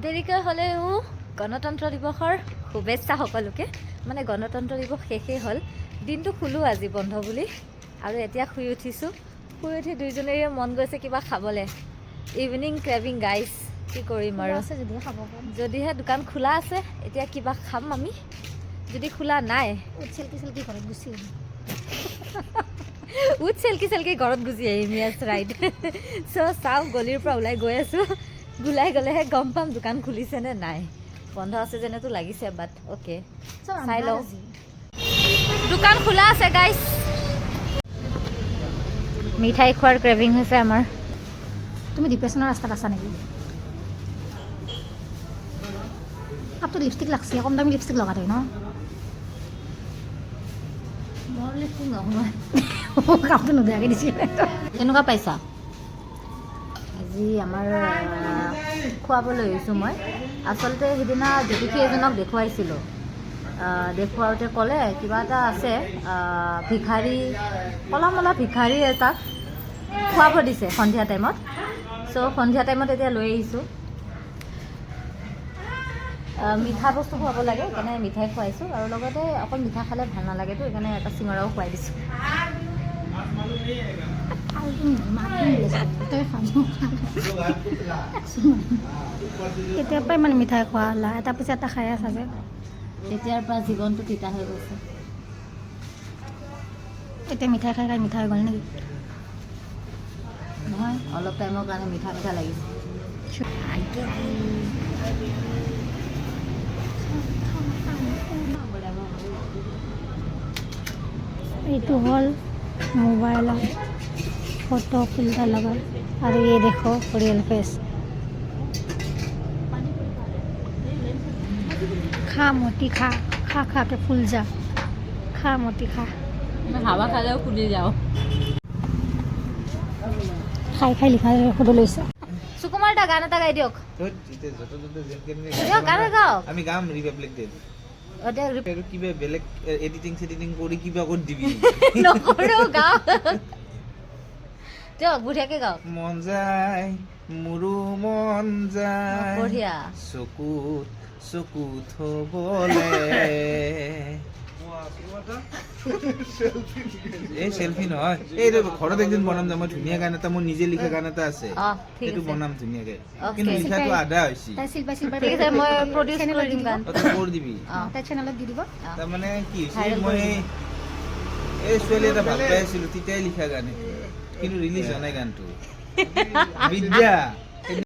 দেৰিকৈ হ'লেও গণতন্ত্ৰ দিৱসৰ শুভেচ্ছা সকলোকে। মানে গণতন্ত্ৰ দিৱস শেষেই হ'ল, দিনটো শুলোঁ আজি বন্ধ বুলি, আৰু এতিয়া শুই উঠিছোঁ। শুই উঠি দুইজনেৰে মন গৈছে কিবা খাবলৈ। ইভিনিং ক্ৰেভিং গাইজ, কি কৰিম আৰু। যদিহে দোকান খোলা আছে এতিয়া কিবা খাম আমি, যদি খোলা নাই চেলকি ঘৰত গুচি আহিম। উঠ চেলকি ঘৰত গুচি আহিম। য়েছ ৰাইট। চ' চাওঁ, গলিৰ পৰা ওলাই গৈ আছোঁ। ওলাই গ'লেহে গম পাম দোকান খুলিছে নে নাই। বন্ধ আছে যেনেতো লাগিছে, বাট অ'কে চাই লওঁ। দোকান খোলা আছে গাইজ। মিঠাই খোৱাৰ ক্ৰেভিং হৈছে আমাৰ। তুমি ডিপ্ৰেশ্যনৰ ৰাস্তাত আছা নেকি? কাপটো লিপষ্টিক লাগছে, কম দামী লিপষ্টিক লগাই থয় ন? মোৰ লিপষ্টিক নহয়। কাপটো নোবেয়াকৈ দিছিল। কেনেকুৱা পাইছা? আজি আমাৰ খুৱাবলৈ আহিছোঁ মই। আচলতে সেইদিনা জ্যোতিষী এজনক দেখুৱাইছিলোঁ। দেখুৱাওঁতে ক'লে কিবা এটা আছে, ভিখাৰী, কলা মলা ভিখাৰী এটাক খুৱাব দিছে সন্ধিয়া টাইমত। চ' সন্ধিয়া টাইমত এতিয়া লৈ আহিছোঁ। মিঠা বস্তু খুৱাব লাগে, সেইকাৰণে মিঠাই খুৱাইছোঁ, আৰু লগতে অকল মিঠা খালে ভাল নালাগেতো, সেইকাৰণে এটা চিঙৰাও খুৱাই দিছোঁ। কেতিয়াৰ পৰা ইমান মিঠাই খোৱা হ'লা? এটা পিছত এটা খাই আছা যে। তেতিয়াৰ পৰা জীৱনটো তিতা হৈ গৈছে। এতিয়া মিঠাই খাই খাই মিঠা হৈ গ'ল নেকি? নহয়, অলপ টাইমৰ কাৰণে মিঠা মিঠা লাগিছে। এইটো হ'ল মোবাইলত ফটো ফিল্টাৰ লগাই, আৰু এই দেখো ৰিয়েল ফেচ। খা মতি খা, খা খাকে ফুল যা, খা মতি খা। হাৱা খালেও ফুলি যাওঁ। খাই খাই লিখা সুধি লৈছে। সুকুমাৰ দা গান এটা গাই দিয়ক। গান গাওক। আমি গাম ৰিপাব্লিক ডে। কিবা বেলেগ এডিটিং চেডিটিং কৰি কিবা কৰি দিবি। নকৰো, গাও দিয়ক, বুঢ়িয়াকে গাওক। মন যায় মোৰো মন যায় বঢ়িয়া। চকুত চকুত থবলে। এই চেলফি নহয়, এইটো ঘৰত একদিন বনাম যে। মই ধুনীয়া গান এটা, মোৰ নিজে লিখা গান এটা আছে, ঠিক সেইটো আছে। বনাম ধুনীয়াকে, Okay. কিন্তু লিখাটো আধা হৈছে। তাই চিল্পাই চিল্পাই ঠিক আছে, মই প্ৰডিউচ কৰি দিম গান। তই কৰি দিবি। তাই চেনেলত দি দিব। তাৰমানে কি হৈছে, Viral মই কৰি এই ছোৱালী এটা ভাল পাই আছিলো, তেতিয়াই লিখা গান, কিন্তু ৰিলিজ হোৱা নাই গানটো। বিদ্যা